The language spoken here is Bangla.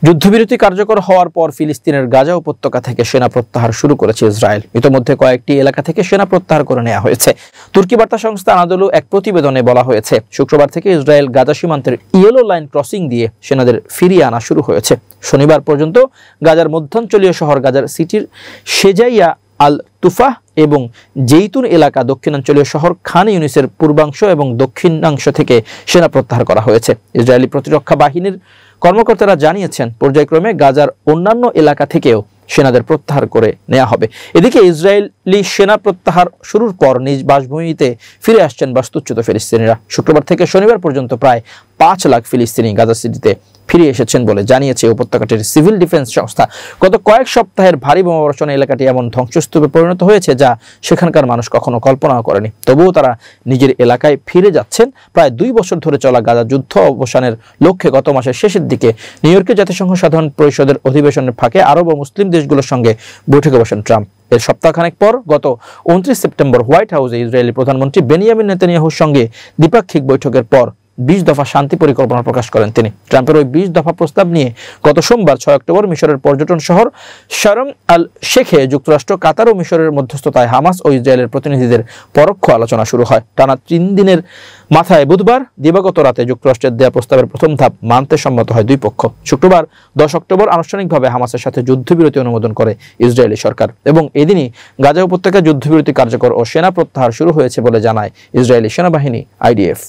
যুদ্ধবিরতি কার্যকর হওয়ার পর ফিলিস্তিনের গাজা উপত্যকা থেকে সেনা প্রত্যাহার শুরু করেছে ইসরায়েল। ইতোমধ্যে কয়েকটি এলাকা থেকে সেনা প্রত্যাহার করে নেওয়া হয়েছে। তুর্কি বার্তা সংস্থা আনাদোলু এক প্রতিবেদনে বলা হয়েছে, শুক্রবার থেকে ইসরায়েল গাজা সীমান্তের ইয়েলো লাইন ক্রসিং দিয়ে সেনাদের ফিরিয়ে আনা শুরু হয়েছে। শনিবার পর্যন্ত গাজার মধ্যাঞ্চলীয় শহর গাজার সিটির শেজাইয়া আল তুফাহ এবং জেইতুন এলাকা, দক্ষিণাঞ্চলীয় শহর খান ইউনিসের পূর্বাংশ এবং দক্ষিণাংশ থেকে সেনা প্রত্যাহার করা হয়েছে। ইসরায়েলি প্রতিরক্ষা বাহিনীর কর্মকর্তারা জানিয়েছেন, পর্যায়ক্রমে গাজার অন্যান্য এলাকা থেকেও সেনাদের প্রত্যাহার করে নেওয়া হবে। এদিকে ইসরায়েলি সেনা প্রত্যাহার শুরুর পর নিজ বাসভূমিতে ফিরে আসছেন বাস্তুচ্যুত ফিলিস্তিনিরা। শুক্রবার থেকে শনিবার পর্যন্ত প্রায় 5 লাখ ফিলিস্তিনি গাজা সিটিতে ফিরে এসেছেন বলে জানিয়েছে উপত্যকাটির সিভিল ডিফেন্স সংস্থা। গত কয়েক সপ্তাহের ভারী বোমাবর্ষণে এলাকাটি এমন ধ্বংসস্তূপে পরিণত হয়েছে যা সেখানকার মানুষ কখনো কল্পনাও করেনি। তবুও তারা নিজের এলাকায় ফিরে যাচ্ছেন। প্রায় 2 বছর ধরে চলা গাজা যুদ্ধ অবসানের লক্ষ্যে গত মাসের শেষের দিকে নিউ ইয়র্কে জাতিসংঘ সাধারণ পরিষদের অধিবেশনের ফাঁকে আরব ও মুসলিম দেশগুলোর সঙ্গে বৈঠকে বসেন ট্রাম্প। এর সপ্তাহখানেক পর গত 29 সেপ্টেম্বর হোয়াইট হাউসে ইসরায়েলি প্রধানমন্ত্রী বেনিয়ামিন নেতানিয়াহুর সঙ্গে দ্বিপাক্ষিক বৈঠকের পর 20 দফা শান্তি পরিকল্পনা প্রকাশ করেন তিনি। ট্রাম্পের ওই 20 দফা প্রস্তাব নিয়ে গত সোমবার 6 অক্টোবর মিশরের পর্যটন শহর শারম আল শেখে যুক্তরাষ্ট্র, কাতার ও মিশরের মধ্যস্থতায় হামাস ও ইসরায়েলের প্রতিনিধিদের পরোক্ষ আলোচনা শুরু হয়। টানা 3 দিনের মাথায় বুধবার দিবাগত রাতে যুক্তরাষ্ট্রের দেয়া প্রস্তাবের প্রথম ধাপ মানতে সম্মত হয় দুই পক্ষ। শুক্রবার 10 অক্টোবর আনুষ্ঠানিকভাবে হামাসের সাথে যুদ্ধবিরতি অনুমোদন করে ইসরায়েলি সরকার এবং এদিনই গাজা উপত্যকায় যুদ্ধবিরতি কার্যকর ও সেনা প্রত্যাহার শুরু হয়েছে বলে জানায় ইসরায়েলি সেনাবাহিনী IDF।